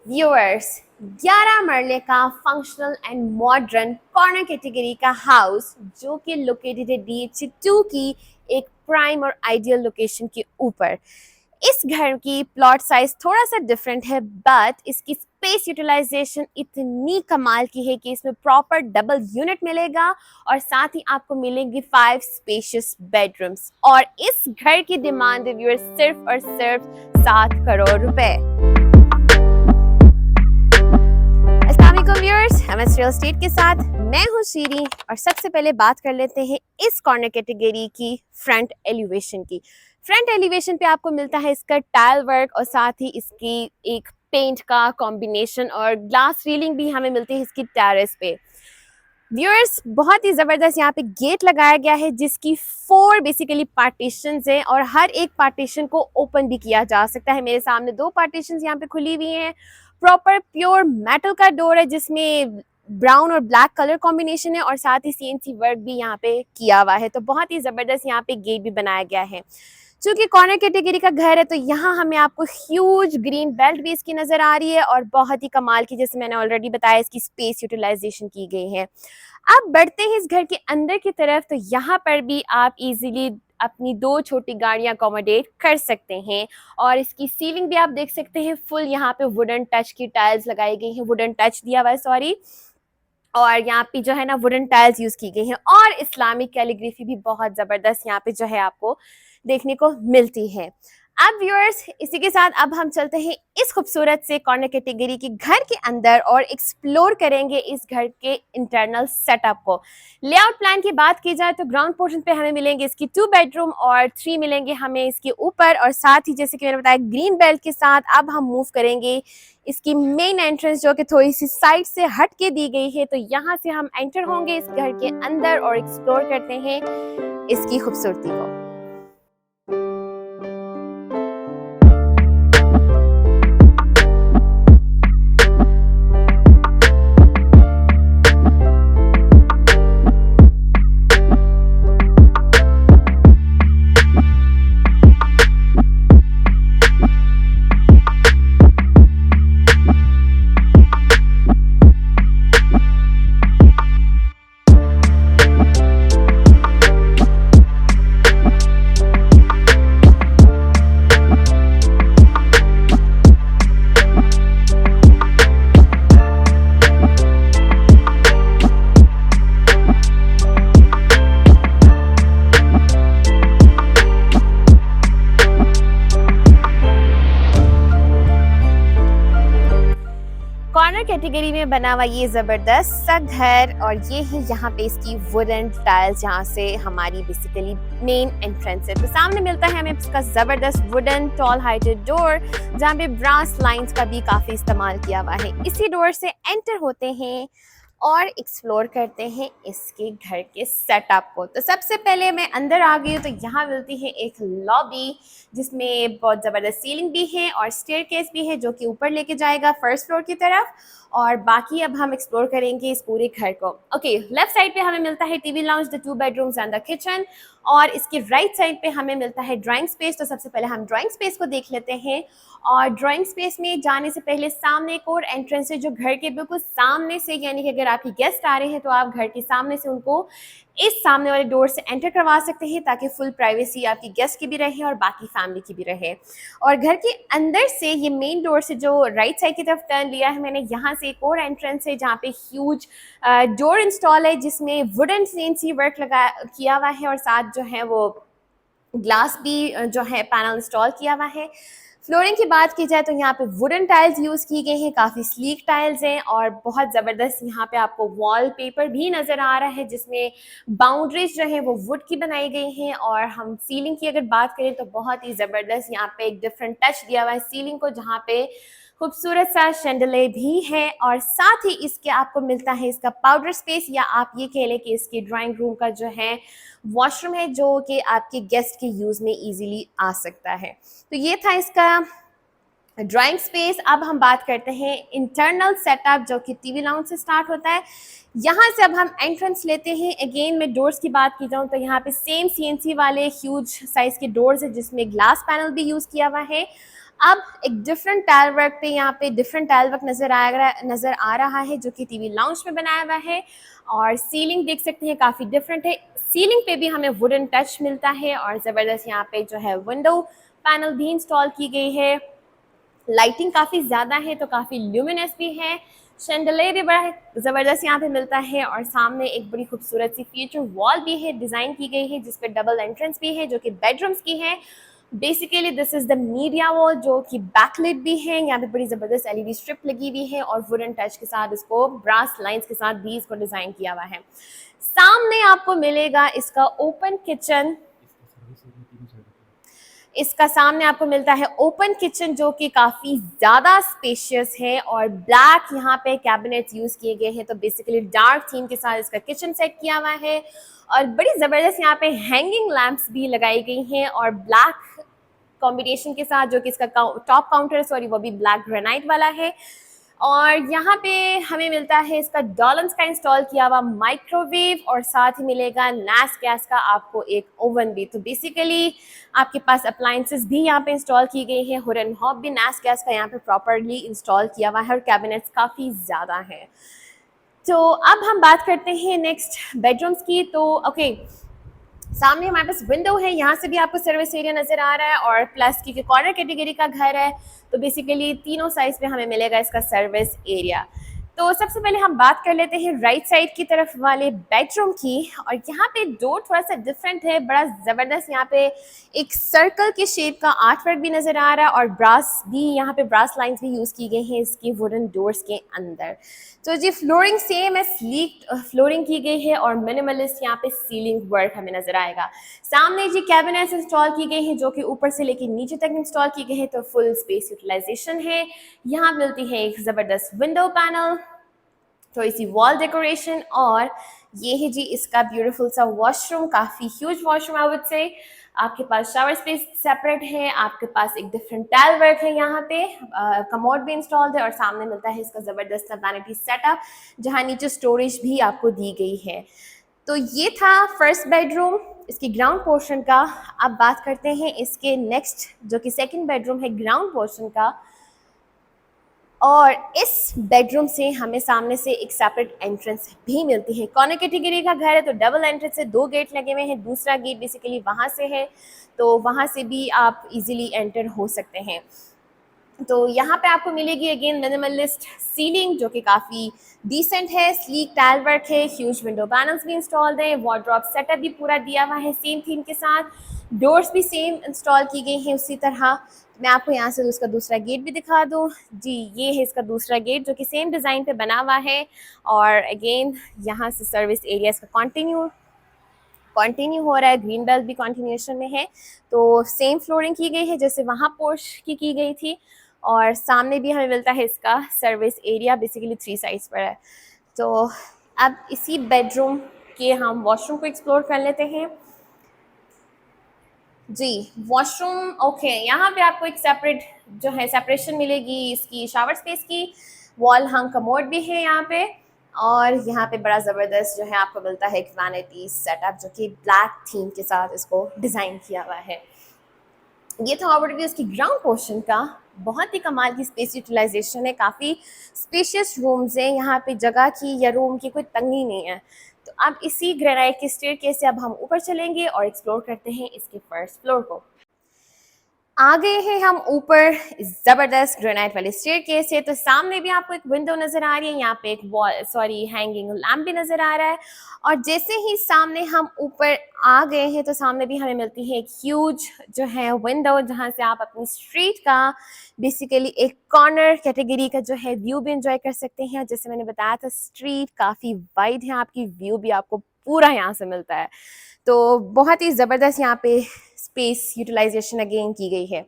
Viewers, 11 मरले का functional and modern corner category का हाउस जो कि लोकेटेड है DH2 की एक प्राइम और आइडियल लोकेशन के ऊपर। इस घर की प्लॉट साइज थोड़ा सा डिफरेंट है, बट इसकी स्पेस यूटिलाइजेशन इतनी कमाल की है कि इसमें प्रॉपर डबल यूनिट मिलेगा और साथ ही आपको मिलेंगी 5 स्पेशियस बेडरूम्स। और इस घर की डिमांड है व्यूअर्स सिर्फ और सिर्फ 7 करोड़ रुपए। व्यूअर्स, एमएस रियल एस्टेट के साथ मैं हूं शीरी और सबसे पहले बात कर लेते हैं इस कॉर्नर कैटेगरी की फ्रंट एलिवेशन की। फ्रंट एलिवेशन पे आपको मिलता है इसका टाइल वर्क और साथ ही इसकी एक पेंट का कॉम्बिनेशन और ग्लास रीलिंग भी हमें मिलती है इसकी टेरेस पे। व्यूअर्स, बहुत ही ज़बरदस्त यहाँ पे गेट लगाया गया है जिसकी 4 बेसिकली पार्टीशंस हैं और हर एक पार्टीशन को ओपन भी किया जा सकता है। मेरे सामने 2 पार्टीशंस यहाँ पे खुली हुई हैं। प्रॉपर प्योर मेटल का डोर है जिसमें ब्राउन और ब्लैक कलर कॉम्बिनेशन है और साथ ही CNC वर्क भी यहाँ पे किया हुआ है। तो बहुत ही ज़बरदस्त यहाँ पे गेट भी बनाया गया है। चूंकि कॉर्नर कैटेगरी का घर है तो यहाँ हमें आपको ह्यूज ग्रीन बेल्ट भी इसकी नज़र आ रही है और बहुत ही कमाल की, जैसे मैंने ऑलरेडी बताया, इसकी स्पेस यूटिलाइजेशन की गई है। अब बढ़ते हैं इस घर के अंदर की तरफ, तो यहाँ पर भी आप इजीली अपनी 2 छोटी गाड़ियाँ अकोमोडेट कर सकते हैं। और इसकी सीलिंग भी आप देख सकते हैं, फुल यहाँ पे वुडन टच की टाइल्स लगाई गई हैं, वुडन टच दिया हुआ है, सॉरी। और यहाँ पे जो है ना वुडन टाइल्स यूज की गई हैं और इस्लामिक कैलीग्राफी भी बहुत ज़बरदस्त यहाँ पे जो है आपको देखने को मिलती है। अब व्यूअर्स, इसी के साथ अब हम चलते हैं इस खूबसूरत से कॉर्नर कैटेगरी के घर के अंदर और एक्सप्लोर करेंगे इस घर के इंटरनल सेटअप को। लेआउट प्लान की बात की जाए तो ग्राउंड पोर्शन पे हमें मिलेंगे इसकी 2 बेडरूम और 3 मिलेंगे हमें इसके ऊपर, और साथ ही जैसे कि मैंने बताया ग्रीन बेल्ट के साथ अब हम मूव करेंगे इसकी मेन एंट्रेंस जो कि थोड़ी सी साइड से हट के दी गई है। तो यहाँ से हम एंटर होंगे इस घर के अंदर और एक्सप्लोर करते हैं इसकी खूबसूरती को। कॉर्नर कैटेगरी में बना हुआ ये जबरदस्त सा घर, और ये है यहाँ पे इसकी वुडन टाइल्स, यहाँ से हमारी बेसिकली मेन एंट्रेंस है। तो सामने मिलता है हमें इसका जबरदस्त वुडन टॉल हाइटेड डोर जहाँ पे ब्रास लाइंस का भी काफी इस्तेमाल किया हुआ है। इसी डोर से एंटर होते हैं और एक्सप्लोर करते हैं इसके घर के सेटअप को। तो सबसे पहले मैं अंदर आ गई हूँ तो यहाँ मिलती है एक लॉबी जिसमें बहुत ज़बरदस्त सीलिंग भी है और स्टेयरकेस भी है जो कि ऊपर लेके जाएगा फर्स्ट फ्लोर की तरफ। और बाकी अब हम एक्सप्लोर करेंगे इस पूरे घर को। ओके, लेफ्ट साइड पे हमें मिलता है TV lounge, the 2 bedrooms and the kitchen, और इसके राइट साइड पे हमें मिलता है ड्राइंग स्पेस। तो सबसे पहले हम ड्राइंग स्पेस को देख लेते हैं। और ड्राइंग स्पेस में जाने से पहले सामने एक और एंट्रेंस है जो घर के बिल्कुल सामने से, यानी कि अगर आपके गेस्ट आ रहे हैं तो आप घर के सामने से उनको इस सामने वाले डोर से एंटर करवा सकते हैं ताकि फुल प्राइवेसी आपकी गेस्ट की भी रहे और बाकी फैमिली की भी रहे। और घर के अंदर से ये मेन डोर से जो राइट साइड की तरफ टर्न लिया है मैंने, यहाँ से एक और एंट्रेंस है जहाँ पे ह्यूज डोर इंस्टॉल है जिसमें वुडन CNC वर्क लगा किया हुआ है और साथ जो है वो ग्लास भी जो है पैनल इंस्टॉल किया हुआ है। फ्लोरिंग की बात की जाए तो यहाँ पे वुडन टाइल्स यूज़ की गई हैं, काफ़ी स्लीक टाइल्स हैं और बहुत ज़बरदस्त यहाँ पे आपको वॉलपेपर भी नज़र आ रहा है जिसमें बाउंड्रीज जो है वो वुड की बनाई गई हैं। और हम सीलिंग की अगर बात करें तो बहुत ही ज़बरदस्त यहाँ पे एक डिफरेंट टच दिया हुआ है सीलिंग को, जहाँ पे खूबसूरत सा शैंडले भी है और साथ ही इसके आपको मिलता है इसका पाउडर स्पेस, या आप ये कह लें कि इसके ड्राइंग रूम का जो है वॉशरूम है जो कि आपके गेस्ट के यूज़ में इजीली आ सकता है। तो ये था इसका ड्राइंग स्पेस। अब हम बात करते हैं इंटरनल सेटअप जो कि टीवी लाउंज से स्टार्ट होता है। यहाँ से अब हम एंट्रेंस लेते हैं। अगेन मैं डोर्स की बात की जाऊँ तो यहाँ पे सेम CNC वाले ह्यूज साइज़ के डोर्स है जिसमें ग्लास पैनल भी यूज़ किया हुआ है। अब एक डिफरेंट टाइल वर्क पे यहाँ पे डिफरेंट टाइल वर्क नज़र आ रहा है जो कि टीवी लाउंज में बनाया हुआ है। और सीलिंग देख सकते हैं काफ़ी डिफरेंट है। सीलिंग पे भी हमें वुडन टच मिलता है और ज़बरदस्त यहाँ पे जो है विंडो पैनल भी इंस्टॉल की गई है। लाइटिंग काफ़ी ज़्यादा है तो काफ़ी ल्यूमिनस भी है। शैंडलियर भी बड़ा ज़बरदस्त यहाँ पे मिलता है और सामने एक बड़ी खूबसूरत सी फीचर वॉल भी है डिज़ाइन की गई है जिस पर डबल एंट्रेंस भी है जो कि बेडरूम्स की है। Basically this is the media wall जो कि बैकलिट भी है। यहाँ पे बड़ी ज़बरदस्त एलईडी स्ट्रिप लगी हुई है और वुडन टच के साथ इसको ब्रास लाइंस के साथ भी इसको डिज़ाइन किया हुआ है। सामने आपको मिलेगा इसका ओपन किचन। इसका सामने आपको मिलता है ओपन किचन जो कि काफ़ी ज़्यादा स्पेशियस है और ब्लैक यहाँ पे कैबिनेट्स यूज़ किए गए हैं। तो बेसिकली डार्क थीम के साथ इसका किचन सेट किया हुआ है और बड़ी ज़बरदस्त यहाँ पे हैंगिंग लैंप्स भी लगाई गई हैं और ब्लैक कॉम्बिनेशन के साथ जो कि इसका टॉप काउंटर सॉरी वो भी ब्लैक ग्रेनाइट वाला है। और यहाँ पे हमें मिलता है इसका डॉलन्स का इंस्टॉल किया हुआ माइक्रोवेव और साथ ही मिलेगा नास गैस का आपको एक ओवन भी। तो बेसिकली आपके पास अप्लायंसेस भी यहाँ पे इंस्टॉल की गई है। हुड एंड हॉब भी नास गैस का यहाँ पे प्रॉपरली इंस्टॉल किया हुआ है और कैबिनेट्स काफ़ी ज़्यादा हैं। तो अब हम बात करते हैं नेक्स्ट बेडरूम्स की। तो ओके सामने हमारे पास विंडो है, यहाँ से भी आपको सर्विस एरिया नज़र आ रहा है और प्लस की कॉर्नर कैटेगरी का घर है तो बेसिकली तीनों साइज पे हमें मिलेगा इसका सर्विस एरिया। तो सबसे पहले हम बात कर लेते हैं राइट साइड की तरफ वाले बेडरूम की और यहाँ पे डोर थोड़ा सा डिफरेंट है, बड़ा ज़बरदस्त यहाँ पे एक सर्कल के शेप का आर्ट वर्क भी नज़र आ रहा है और ब्रास भी यहाँ पे ब्रास लाइंस भी यूज़ की गई हैं इसकी वुडन डोर्स के अंदर। तो जी फ्लोरिंग सेम है, स्लीक फ्लोरिंग की गई है और मिनिमलिस्ट यहाँ पे सीलिंग वर्क हमें नज़र आएगा। सामने जी कैबिनेट्स इंस्टॉल की गई हैं जो कि ऊपर से लेकर नीचे तक इंस्टॉल की गई है तो फुल स्पेस यूटिलाइजेशन है। यहाँ मिलती है एक ज़बरदस्त विंडो पैनल, थोड़ी सी वॉल डेकोरेशन और ये है जी इसका ब्यूटीफुल सा वॉशरूम, काफ़ी huge washroom I would say. आपके पास शावर स्पेस सेपरेट है, आपके पास एक डिफरेंट टाइल वर्क है, यहाँ पे कमोड भी इंस्टॉल्ड है और सामने मिलता है इसका ज़बरदस्त वैनिटी सेटअप जहाँ नीचे स्टोरेज भी आपको दी गई है। तो ये था फर्स्ट बेडरूम इसकी ग्राउंड पोर्शन का। अब बात करते हैं इसके नेक्स्ट जो कि सेकंड बेडरूम है ग्राउंड पोर्शन का। और इस बेडरूम से हमें सामने से एक सेपरेट एंट्रेंस भी मिलती है। कॉर्नर कैटेगरी का घर है तो डबल एंट्रेंस से 2 गेट लगे हुए हैं, दूसरा गेट बेसिकली वहाँ से है तो वहाँ से भी आप इजीली एंटर हो सकते हैं। तो यहाँ पे आपको मिलेगी अगेन मिनिमलिस्ट सीलिंग जो कि काफ़ी डिसेंट है, स्लीक टाइल वर्क है, ह्यूज विंडो पैनल्स भी इंस्टॉल्ड है, वार्डरोब सेटअप भी पूरा दिया हुआ है सेम थीम के साथ, डोर्स भी सेम इंस्टॉल की गई हैं उसी तरह। मैं आपको यहाँ से उसका दूसरा गेट भी दिखा दूँ जी, ये है इसका दूसरा गेट जो कि सेम डिज़ाइन पे बना हुआ है और अगेन यहाँ से सर्विस एरिया इसका कंटिन्यू हो रहा है, ग्रीन बेल्ट भी कंटिन्यूएशन में है तो सेम फ्लोरिंग की गई है जैसे वहाँ पोर्च की गई थी और सामने भी हमें मिलता है इसका सर्विस एरिया बेसिकली 3 साइड्स पर है। तो अब इसी बेडरूम के हम वॉशरूम को एक्सप्लोर कर लेते हैं जी। वॉशरूम ओके, यहाँ पे आपको एक सेपरेट जो है सेपरेशन मिलेगी इसकी शावर स्पेस की, वॉल हंग कमोड भी है यहाँ पे और यहाँ पे बड़ा ज़बरदस्त जो है आपको मिलता है एक वैनिटी सेटअप जो कि ब्लैक थीम के साथ इसको डिज़ाइन किया हुआ है। ये था ओवरव्यू इसकी ग्राउंड पोर्शन का। बहुत ही कमाल की स्पेस यूटिलाइजेशन है, काफ़ी स्पेशियस रूम्स हैं यहाँ पे, जगह की या रूम की कोई तंगी नहीं है। तो अब इसी ग्रेनाइट के स्टेयरकेस से अब हम ऊपर चलेंगे और एक्सप्लोर करते हैं इसके फर्स्ट फ्लोर को। आ गए हैं हम ऊपर ज़बरदस्त ग्रेनाइट वाले स्टेयरकेस है तो सामने भी आपको एक विंडो नज़र आ रही है, यहाँ पे एक वॉल हैंगिंग लैम्प भी नज़र आ रहा है और जैसे ही सामने हम ऊपर आ गए हैं तो सामने भी हमें मिलती है एक ह्यूज जो है विंडो जहाँ से आप अपनी स्ट्रीट का बेसिकली एक कॉर्नर कैटेगरी का जो है व्यू भी इंजॉय कर सकते हैं। जैसे मैंने बताया था स्ट्रीट काफ़ी वाइड है, आपकी व्यू भी आपको पूरा यहाँ से मिलता है तो बहुत ही ज़बरदस्त यहाँ पे स्पेस यूटिलाइजेशन अगेन की गई है।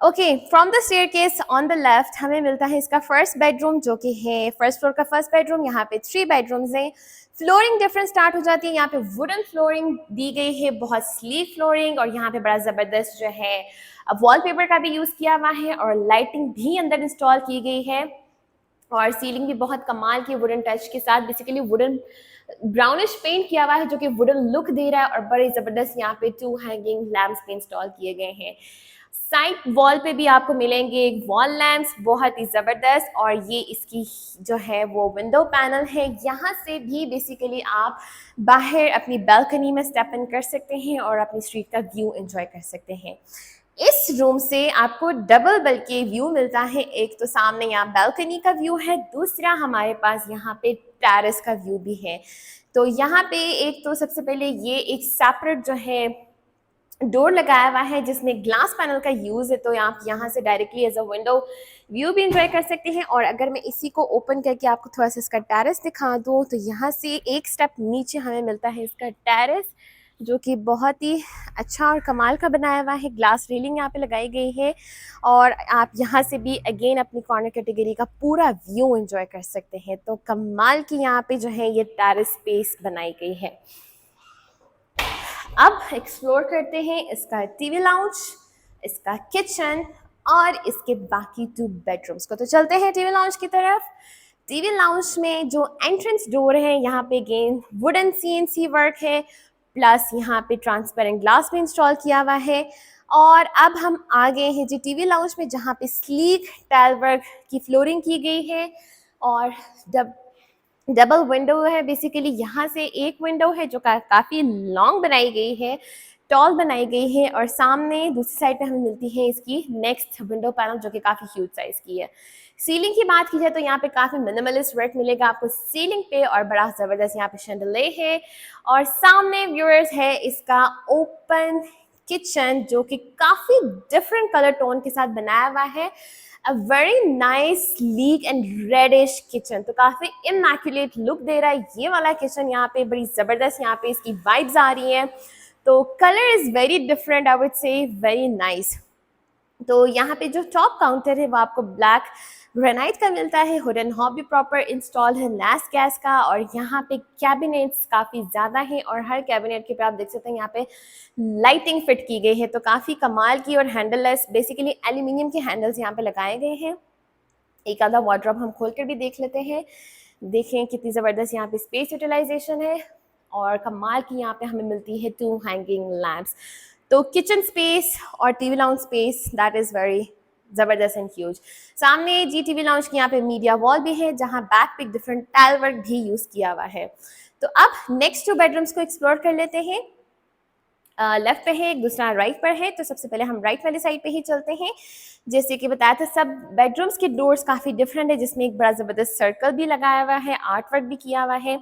Okay, from the staircase on the left हमें मिलता है इसका फर्स्ट बेडरूम जो कि है फर्स्ट फ्लोर का फर्स्ट बेडरूम। यहाँ पे 3 बेडरूम्स हैं। फ्लोरिंग डिफरेंट स्टार्ट हो जाती है, यहाँ पे वुडन फ्लोरिंग दी गई है, बहुत स्लीक फ्लोरिंग और यहाँ पे बड़ा ज़बरदस्त जो है वॉलपेपर का भी यूज़ किया हुआ है और लाइटिंग भी अंदर इंस्टॉल की गई है और सीलिंग भी बहुत कमाल की वुडन टच के साथ बेसिकली वुडन ब्राउनिश पेंट किया हुआ है जो कि वुडन लुक दे रहा है और बड़े ज़बरदस्त यहाँ पे 2 हैंगिंग लैम्प्स भी इंस्टॉल किए गए हैं। साइड वॉल पे भी आपको मिलेंगे वॉल लैंप्स बहुत ही ज़बरदस्त, और ये इसकी जो है वो विंडो पैनल है। यहाँ से भी बेसिकली आप बाहर अपनी बालकनी में स्टेप इन कर सकते हैं और अपनी स्ट्रीट का व्यू एंजॉय कर सकते हैं। इस रूम से आपको डबल बल्कि व्यू मिलता है। एक तो सामने यहाँ बालकनी का व्यू है, दूसरा हमारे पास यहाँ पे टेरेस का व्यू भी है। तो यहाँ पे एक तो सबसे पहले ये एक सेपरेट जो है डोर लगाया हुआ है जिसमें ग्लास पैनल का यूज़ है, तो आप यहाँ से directly as a window view भी इंजॉय कर सकते हैं। और अगर मैं इसी को ओपन करके आपको थोड़ा सा इसका टेरेस दिखा दूँ तो यहाँ से एक स्टेप नीचे हमें मिलता है इसका टेरेस, जो कि बहुत ही अच्छा और कमाल का बनाया हुआ है। ग्लास रेलिंग यहाँ पे लगाई गई है और आप यहाँ से भी अगेन अपनी कॉर्नर कैटेगरी का पूरा व्यू एंजॉय कर सकते हैं। तो कमाल की यहाँ पे जो है ये टेरेस स्पेस बनाई गई है। अब एक्सप्लोर करते हैं इसका टीवी लाउंज, इसका किचन और इसके बाकी 2 बेडरूम्स को। तो चलते हैं टीवी लाउंज की तरफ। टीवी लाउंज में जो एंट्रेंस डोर है यहाँ पे अगेन वुडन CNC वर्क है, प्लस यहाँ पे ट्रांसपेरेंट ग्लास भी इंस्टॉल किया हुआ है। और अब हम आ गए हैं जी टीवी लाउंज में, जहाँ पे स्लीक टाइल वर्क की फ्लोरिंग की गई है और डबल विंडो है। बेसिकली यहाँ से एक विंडो है जो काफ़ी लॉन्ग बनाई गई है, टॉल बनाई गई है, और सामने दूसरी साइड पे हमें मिलती है इसकी नेक्स्ट विंडो पैनल जो कि काफ़ी ह्यूज साइज़ की है। सीलिंग की बात की जाए तो यहाँ पे काफ़ी मिनिमलिस्ट वर्क मिलेगा आपको सीलिंग पे, और बड़ा ज़बरदस्त यहाँ पे शैंडले है। और सामने व्यूअर्स है इसका ओपन किचन जो कि काफ़ी डिफरेंट कलर टोन के साथ बनाया हुआ है। A very nice sleek and reddish kitchen, तो काफ़ी इमैक्युलेट लुक दे रहा है ये वाला किचन। यहाँ पे बड़ी ज़बरदस्त यहाँ पे इसकी वाइब्स आ रही हैं, तो colour is very different, I would say very nice. तो यहाँ पे जो टॉप काउंटर है वो आपको ब्लैक ग्रेनाइट का मिलता है। हुड एंड हॉब भी प्रॉपर इंस्टॉल है लैस गैस का, और यहाँ पे कैबिनेट्स काफ़ी ज़्यादा हैं और हर कैबिनेट के पे आप देख सकते हैं यहाँ पे लाइटिंग फिट की गई है, तो काफ़ी कमाल की। और हैंडललेस बेसिकली एल्यूमिनियम के हैंडल्स यहाँ पे लगाए गए हैं। एक आधा वार्डरोब हम खोल कर भी देख लेते हैं, देखें कितनी ज़बरदस्त यहाँ पे स्पेस यूटिलाइजेशन है, और कमाल की यहाँ पे हमें मिलती है 2 हैंगिंग लैम्प्स। तो किचन स्पेस और TV lounge space that is very ज़बरदस्त एंड ह्यूज। सामने जी टीवी लाउंज की यहाँ पे मीडिया वॉल भी है जहाँ बैक पे डिफरेंट टाइल वर्क भी यूज़ किया हुआ है। तो अब नेक्स्ट 2 बेडरूम्स को एक्सप्लोर कर लेते हैं। लेफ्ट पे है, एक दूसरा राइट पर है, तो सबसे पहले हम राइट वाली साइड पे ही चलते हैं। जैसे कि बताया था सब बेडरूम्स के डोर्स काफ़ी डिफरेंट है, जिसमें एक बड़ा ज़बरदस्त सर्कल भी लगाया हुआ है, आर्ट वर्क भी किया हुआ है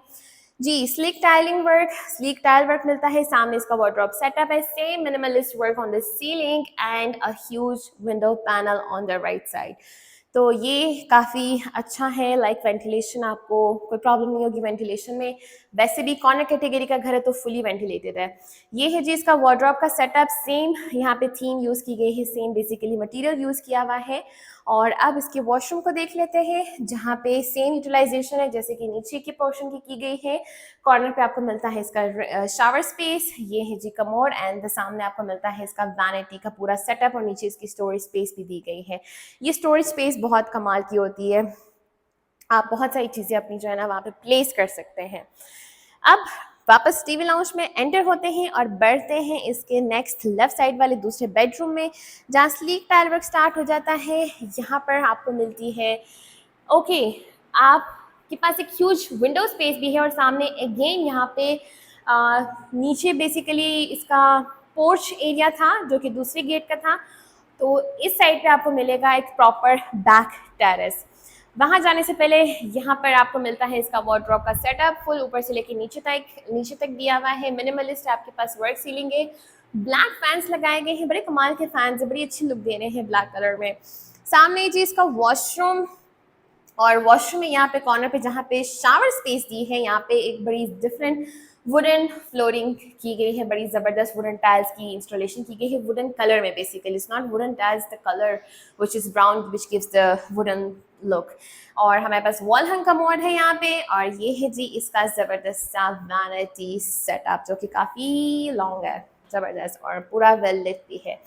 जी। स्लीक टाइल वर्क मिलता है। सामने इसका वार्डरोब सेटअप है, same minimalist work on the ceiling and a huge window panel on the right side. तो ये काफ़ी अच्छा है, लाइक वेंटिलेशन आपको कोई प्रॉब्लम नहीं होगी वेंटिलेशन में। वैसे भी कॉर्नर कैटेगरी का घर है तो फुली वेंटिलेटेड है। ये है जी इसका वार्डरोब का सेटअप, सेम यहाँ पे थीम यूज़ की गई है, सेम बेसिकली मटेरियल यूज़ किया हुआ है। और अब इसके वॉशरूम को देख लेते हैं, जहाँ पे सेम यूटिलाइजेशन है जैसे कि नीचे की पोर्शन की गई है। कॉर्नर पे आपको मिलता है इसका शावर स्पेस, ये है जी कमोड, एंड सामने आपको मिलता है इसका वैनिटी का पूरा सेटअप, और नीचे इसकी स्टोरेज स्पेस भी दी गई है। ये स्टोरेज स्पेस बहुत कमाल की होती है, आप बहुत सारी चीज़ें अपनी जो है ना वहाँ पे प्लेस कर सकते हैं। अब वापस टीवी लाउंज में एंटर होते हैं और बढ़ते हैं इसके नेक्स्ट लेफ्ट साइड वाले दूसरे बेडरूम में, जहाँ स्लीक टाइल वर्क स्टार्ट हो जाता है। यहाँ पर आपको मिलती है ओके आपके पास एक ह्यूज विंडो स्पेस भी है, और सामने अगेन यहाँ पे नीचे बेसिकली इसका पोर्च एरिया था जो कि दूसरे गेट का था। तो इस साइड पे आपको मिलेगा एक प्रॉपर बैक टेरेस। वहाँ जाने से पहले यहाँ पर आपको मिलता है इसका वार्डरोब का सेटअप, फुल ऊपर से लेके नीचे तक दिया हुआ है। मिनिमलिस्ट आपके पास वर्क सीलिंग है, ब्लैक फैंस लगाए गए हैं, बड़े कमाल के फैंस है, बड़ी अच्छी लुक दे रहे हैं ब्लैक कलर में। सामने जी इसका वॉशरूम, और वॉशरूम में यहाँ पे कॉर्नर पे जहाँ पे शावर स्पेस दी है, यहाँ पे एक बड़ी डिफरेंट वुडन फ्लोरिंग की गई है, बड़ी ज़बरदस्त वुडन टाइल्स की इंस्टॉलेशन की गई है वुडन कलर में। Basically it's not wooden tiles, the colour which is brown which gives the wooden look. और हमारे पास वॉल हंग कमोड है यहाँ पे, और ये है जी इसका ज़बरदस्त सा वैनिटी सेटअप जो कि काफ़ी लॉन्ग है, ज़बरदस्त, और पूरा वेल लिट भी है।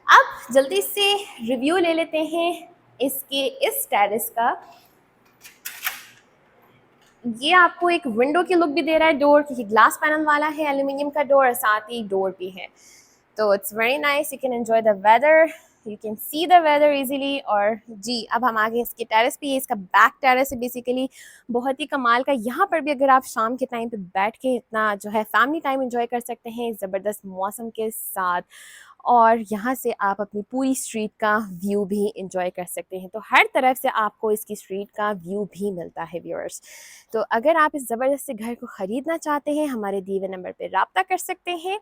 अब जल्दी से रिव्यू ले लेते हैं इसके इस टेरेस का। ये आपको एक विंडो की लुक भी दे रहा है डोर, क्योंकि ग्लास पैनल वाला है, एल्यूमिनियम का डोर, और साथ ही डोर भी है। तो it's very nice, you can enjoy the weather you can see the weather easily. और जी अब हम आगे इसके टेरेस पे, ये इसका बैक टेरेस है बेसिकली, बहुत ही कमाल का। यहाँ पर भी अगर आप शाम के टाइम पे बैठ के इतना जो है फैमिली टाइम एंजॉय कर सकते हैं ज़बरदस्त मौसम के साथ, और यहाँ से आप अपनी पूरी स्ट्रीट का व्यू भी इंजॉय कर सकते हैं। तो हर तरफ से आपको इसकी स्ट्रीट का व्यू भी मिलता है व्यूअर्स। तो अगर आप इस ज़बरदस्त से घर को ख़रीदना चाहते हैं, हमारे दिए हुए नंबर पर रब्ता कर सकते हैं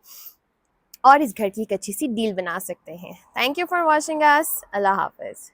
और इस घर की एक अच्छी सी डील बना सकते हैं। Thank you for watching us. अल्लाह हाफिज़।